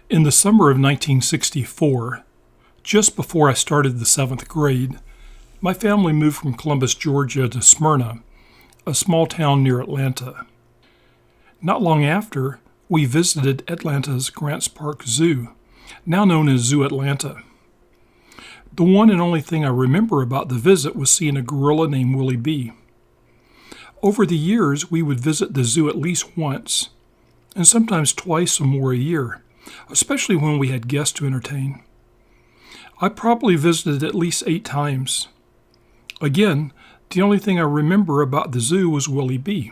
In the summer of 1964, just before I started the 7th grade, my family moved from Columbus, Georgia to Smyrna, a small town near Atlanta. Not long after, we visited Atlanta's Grants Park Zoo, now known as Zoo Atlanta. The one and only thing I remember about the visit was seeing a gorilla named Willie B. Over the years, we would visit the zoo at least once, and sometimes twice or more a year, especially when we had guests to entertain. I probably visited at least 8 times. Again, the only thing I remember about the zoo was Willie B.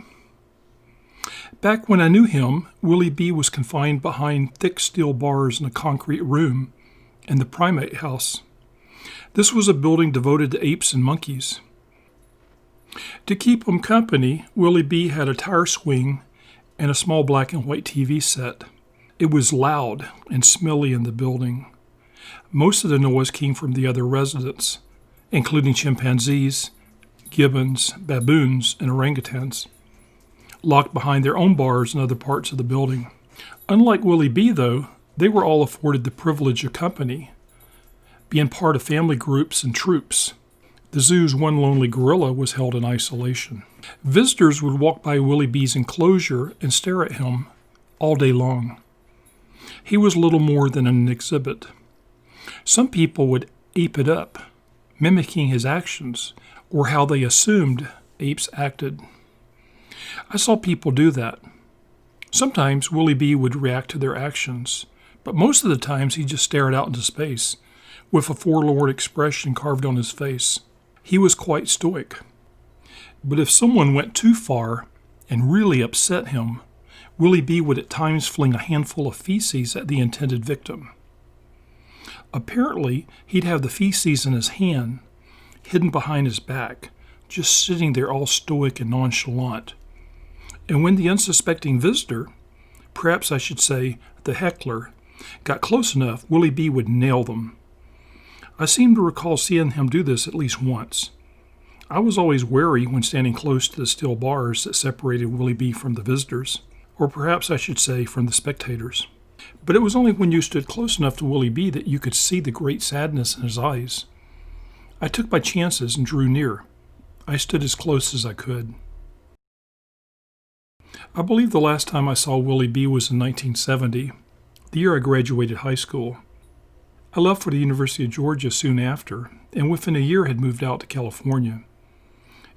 Back when I knew him, Willie B was confined behind thick steel bars in a concrete room in the primate house. This was a building devoted to apes and monkeys. To keep him company, Willie B had a tire swing and a small black and white TV set. It was loud and smelly in the building. Most of the noise came from the other residents, including chimpanzees, gibbons, baboons, and orangutans, locked behind their own bars in other parts of the building. Unlike Willie B, though, they were all afforded the privilege of company, being part of family groups and troops. The zoo's one lonely gorilla was held in isolation. Visitors would walk by Willie B's enclosure and stare at him all day long. He was little more than an exhibit. Some people would ape it up, mimicking his actions or how they assumed apes acted. I saw people do that. Sometimes Willie B would react to their actions, but most of the times he just stared out into space with a forlorn expression carved on his face. He was quite stoic. But if someone went too far and really upset him, Willie B would at times fling a handful of feces at the intended victim. Apparently, he'd have the feces in his hand, hidden behind his back, just sitting there all stoic and nonchalant. And when the unsuspecting visitor, perhaps I should say the heckler, got close enough, Willie B would nail them. I seem to recall seeing him do this at least once. I was always wary when standing close to the steel bars that separated Willie B from the visitors, or perhaps I should say from the spectators. But it was only when you stood close enough to Willie B that you could see the great sadness in his eyes. I took my chances and drew near. I stood as close as I could. I believe the last time I saw Willie B was in 1970, the year I graduated high school. I left for the University of Georgia soon after, and within a year had moved out to California.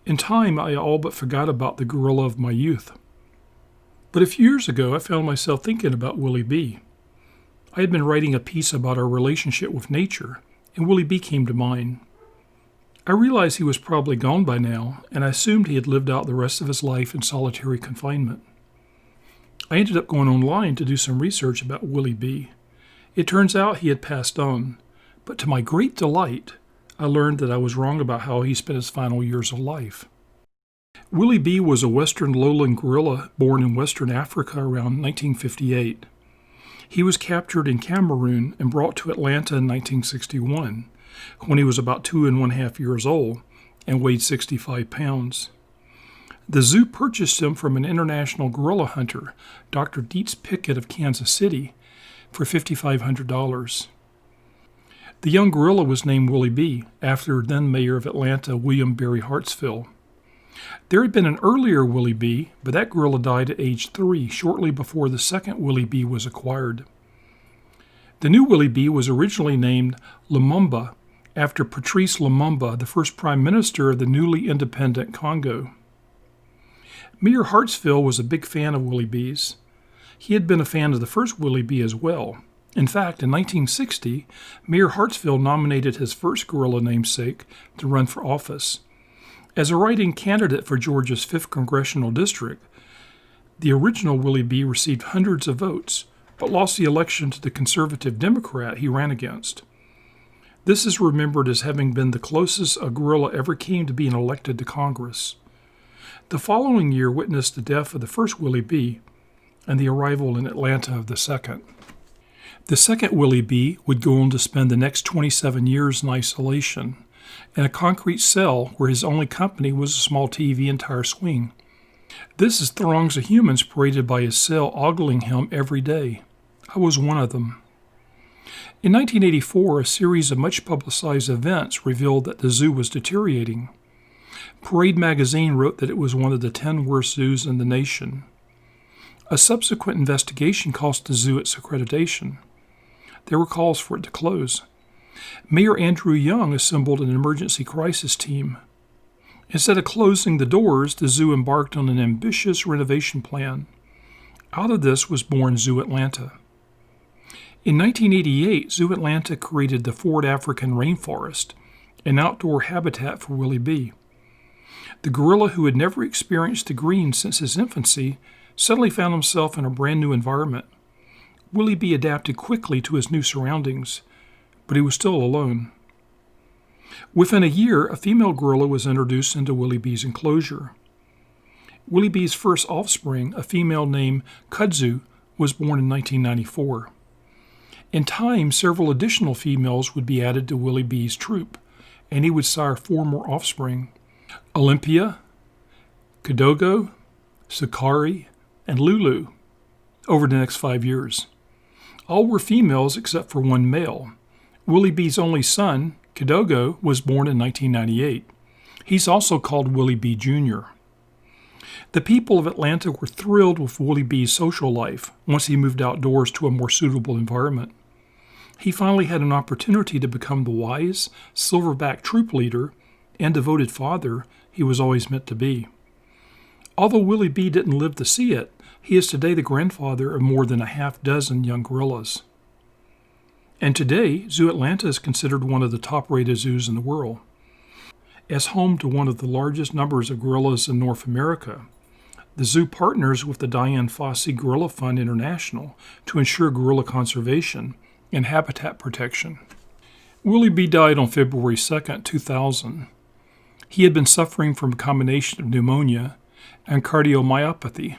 In time, I all but forgot about the gorilla of my youth. But a few years ago, I found myself thinking about Willie B. I had been writing a piece about our relationship with nature, and Willie B came to mind. I realized he was probably gone by now, and I assumed he had lived out the rest of his life in solitary confinement. I ended up going online to do some research about Willie B. It turns out he had passed on, but to my great delight, I learned that I was wrong about how he spent his final years of life. Willie B was a western lowland gorilla born in western Africa around 1958. He was captured in Cameroon and brought to Atlanta in 1961, when he was about 2½ years old and weighed 65 pounds. The zoo purchased him from an international gorilla hunter, Dr. Dietz Pickett of Kansas City, for $5,500. The young gorilla was named Willie B, after then mayor of Atlanta, William Barry Hartsfield. There had been an earlier Willie B, but that gorilla died at age 3, shortly before the second Willie B was acquired. The new Willie B was originally named Lumumba, after Patrice Lumumba, the first prime minister of the newly independent Congo. Mayor Hartsfield was a big fan of Willie B's. He had been a fan of the first Willie B as well. In fact, in 1960, Mayor Hartsfield nominated his first gorilla namesake to run for office. As a write-in candidate for Georgia's 5th Congressional District, the original Willie B received hundreds of votes, but lost the election to the conservative Democrat he ran against. This is remembered as having been the closest a gorilla ever came to being elected to Congress. The following year witnessed the death of the first Willie B and the arrival in Atlanta of the second. The second Willie B would go on to spend the next 27 years in isolation, in a concrete cell where his only company was a small TV and tire swing. This is throngs of humans paraded by his cell ogling him every day. I was one of them. In 1984, a series of much publicized events revealed that the zoo was deteriorating. Parade magazine wrote that it was one of the 10 worst zoos in the nation. A subsequent investigation cost the zoo its accreditation. There were calls for it to close. Mayor Andrew Young assembled an emergency crisis team. Instead of closing the doors, the zoo embarked on an ambitious renovation plan. Out of this was born Zoo Atlanta. In 1988, Zoo Atlanta created the Ford African Rainforest, an outdoor habitat for Willie B. The gorilla, who had never experienced the green since his infancy, suddenly found himself in a brand new environment. Willie B adapted quickly to his new surroundings, but he was still alone. Within a year, a female gorilla was introduced into Willie B's enclosure. Willie B's first offspring, a female named Kudzu, was born in 1994. In time, several additional females would be added to Willie B's troop, and he would sire 4 more offspring: Olympia, Kidogo, Sakari, and Lulu, over the next 5 years. All were females except for one male. Willie B's only son, Kidogo, was born in 1998. He's also called Willie B. Jr. The people of Atlanta were thrilled with Willie B's social life once he moved outdoors to a more suitable environment. He finally had an opportunity to become the wise, silverback troop leader and devoted father he was always meant to be. Although Willie B didn't live to see it, he is today the grandfather of more than a half-dozen young gorillas. And today, Zoo Atlanta is considered one of the top-rated zoos in the world. As home to one of the largest numbers of gorillas in North America, the zoo partners with the Dian Fossey Gorilla Fund International to ensure gorilla conservation and habitat protection. Willie B died on February 2, 2000. He had been suffering from a combination of pneumonia and cardiomyopathy.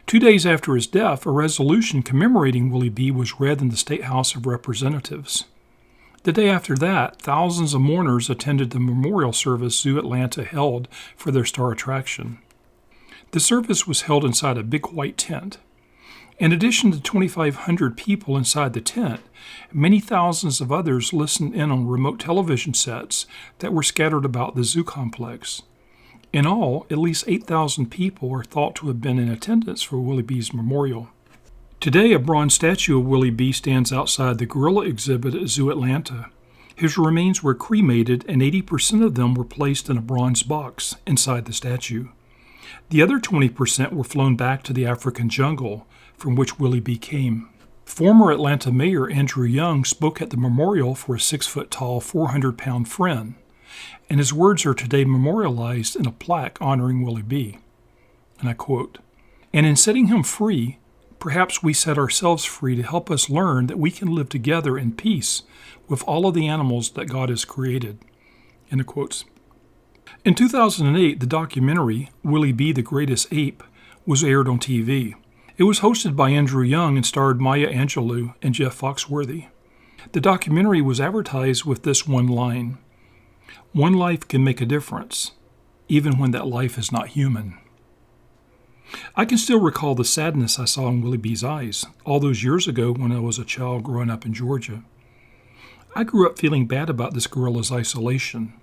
2 days after his death, a resolution commemorating Willie B was read in the State House of Representatives. The day after that, thousands of mourners attended the memorial service Zoo Atlanta held for their star attraction. The service was held inside a big white tent. In addition to 2,500 people inside the tent, many thousands of others listened in on remote television sets that were scattered about the zoo complex. In all, at least 8,000 people are thought to have been in attendance for Willie B's memorial. Today, a bronze statue of Willie B stands outside the gorilla exhibit at Zoo Atlanta. His remains were cremated, and 80% of them were placed in a bronze box inside the statue. The other 20% were flown back to the African jungle, from which Willie B came. Former Atlanta Mayor Andrew Young spoke at the memorial for a 6-foot-tall, 400-pound friend, and his words are today memorialized in a plaque honoring Willie B. And I quote, "And in setting him free, perhaps we set ourselves free to help us learn that we can live together in peace with all of the animals that God has created." End of quotes. In 2008, the documentary, Willie B, the Greatest Ape, was aired on TV. It was hosted by Andrew Young and starred Maya Angelou and Jeff Foxworthy. The documentary was advertised with this one line: "One life can make a difference, even when that life is not human." I can still recall the sadness I saw in Willie B's eyes all those years ago when I was a child growing up in Georgia. I grew up feeling bad about this gorilla's isolation.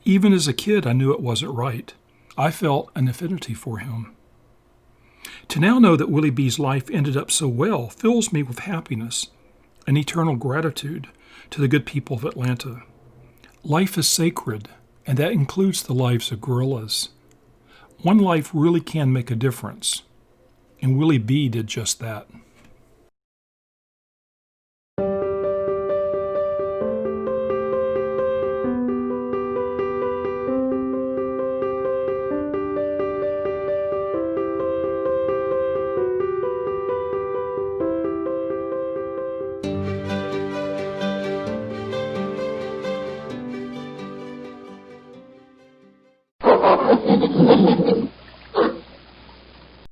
Even as a kid, I knew it wasn't right. I felt an affinity for him. To now know that Willie B's life ended up so well fills me with happiness and eternal gratitude to the good people of Atlanta. Life is sacred, and that includes the lives of gorillas. One life really can make a difference, and Willie B did just that.